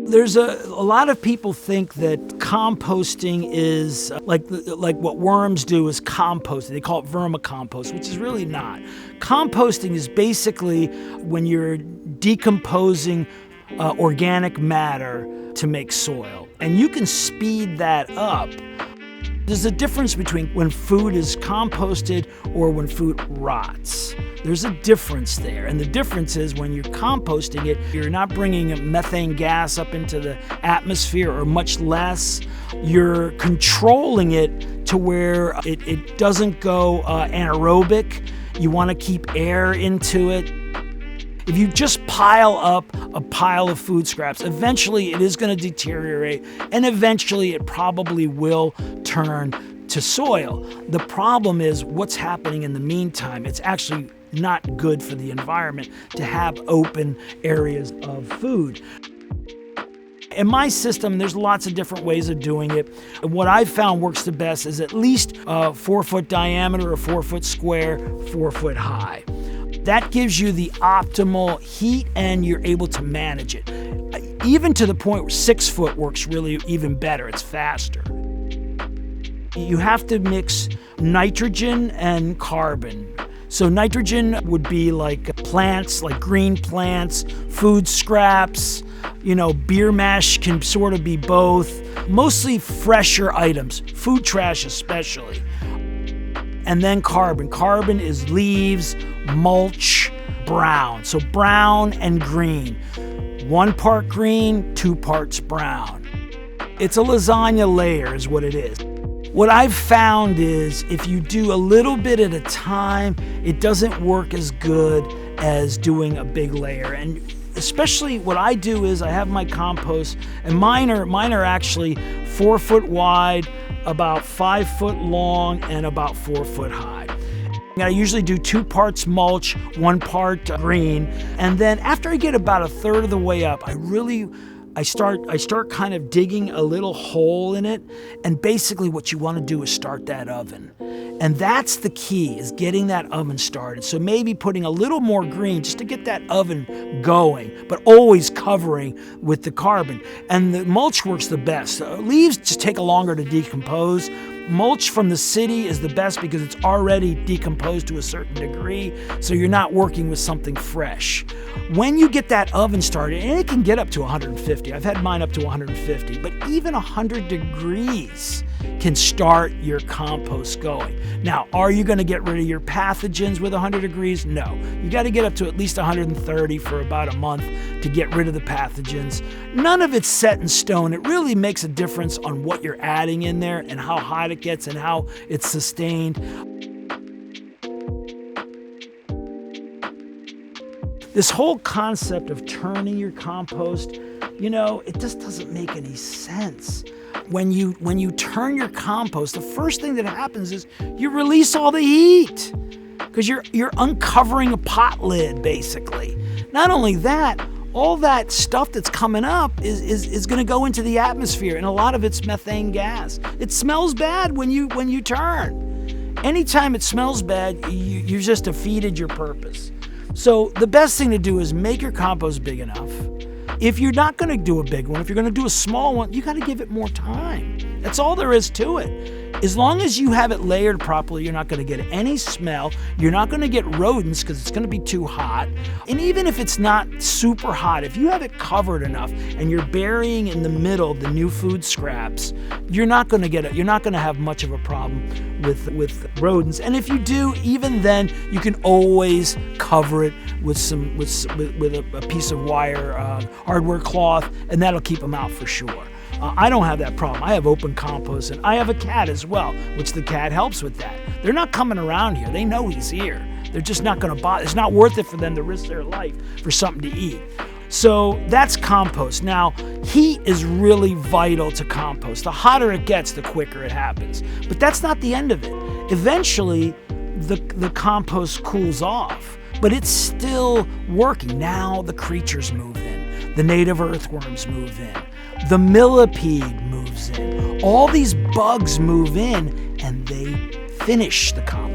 There's a lot of people think that composting is like what worms do is composting. They call it vermicompost, which is really not. Composting is basically when you're decomposing organic matter to make soil. And you can speed that up. There's a difference between when food is composted or when food rots. There's a difference there. And the difference is when you're composting it, you're not bringing methane gas up into the atmosphere or much less. You're controlling it to where it doesn't go anaerobic. You want to keep air into it. If you just pile up a pile of food scraps, eventually it is going to deteriorate, and eventually it probably will turn to soil. The problem is what's happening in the meantime. It's actually not good for the environment to have open areas of food. In my system, there's lots of different ways of doing it. What I've found works the best is at least 4-foot diameter or 4-foot square, 4-foot high. That gives you the optimal heat and you're able to manage it. Even to the point where 6-foot works really even better, it's faster. You have to mix nitrogen and carbon. So nitrogen would be like plants, like green plants, food scraps, beer mash can sort of be both. Mostly fresher items, food trash especially. And then carbon. Carbon is leaves, mulch, brown. So brown and green. 1 part green, 2 parts brown. It's a lasagna layer is what it is. What I've found is if you do a little bit at a time, it doesn't work as good as doing a big layer. And especially what I do is I have my compost, and mine are actually 4 foot wide, about 5 foot long, and about 4 foot high. I usually do 2 parts mulch, 1 part green, and then after I get about a third of the way up, I start kind of digging a little hole in it, and basically what you want to do is start that oven. And that's the key, is getting that oven started. So maybe putting a little more green just to get that oven going, but always covering with the carbon. And the mulch works the best. Leaves just take longer to decompose. Mulch from the city is the best because it's already decomposed to a certain degree, so you're not working with something fresh. When you get that oven started, and it can get up to 150, I've had mine up to 150, but even 100 degrees can start your compost going. Now, are you going to get rid of your pathogens with 100 degrees? No. You got to get up to at least 130 for about a month to get rid of the pathogens. None of it's set in stone. It really makes a difference on what you're adding in there and how hot it gets and how it's sustained. This whole concept of turning your compost, it just doesn't make any sense. When you turn your compost, the first thing that happens is you release all the heat because you're uncovering a pot lid, basically. Not only that, all that stuff that's coming up is going to go into the atmosphere, and a lot of it's methane gas. It smells bad when you turn. Anytime it smells bad, you just defeated your purpose. So the best thing to do is make your compost big enough. If you're not going to do a big one, if you're going to do a small one, you got to give it more time. That's all there is to it. As long as you have it layered properly, you're not going to get any smell. You're not going to get rodents because it's going to be too hot. And even if it's not super hot, if you have it covered enough and you're burying in the middle the new food scraps, you're not going to get it. You're not going to have much of a problem with rodents. And if you do, even then, you can always cover it with a piece of wire, hardware cloth, and that'll keep them out for sure. I don't have that problem. I have open compost, and I have a cat as well, which the cat helps with that. They're not coming around here. They know he's here. They're just not going to bother. It's not worth it for them to risk their life for something to eat. So that's compost. Now, heat is really vital to compost. The hotter it gets, the quicker it happens. But that's not the end of it. Eventually, the compost cools off, but it's still working. Now the creatures move in. The native earthworms move in. The millipede moves in. All these bugs move in, and they finish the compost.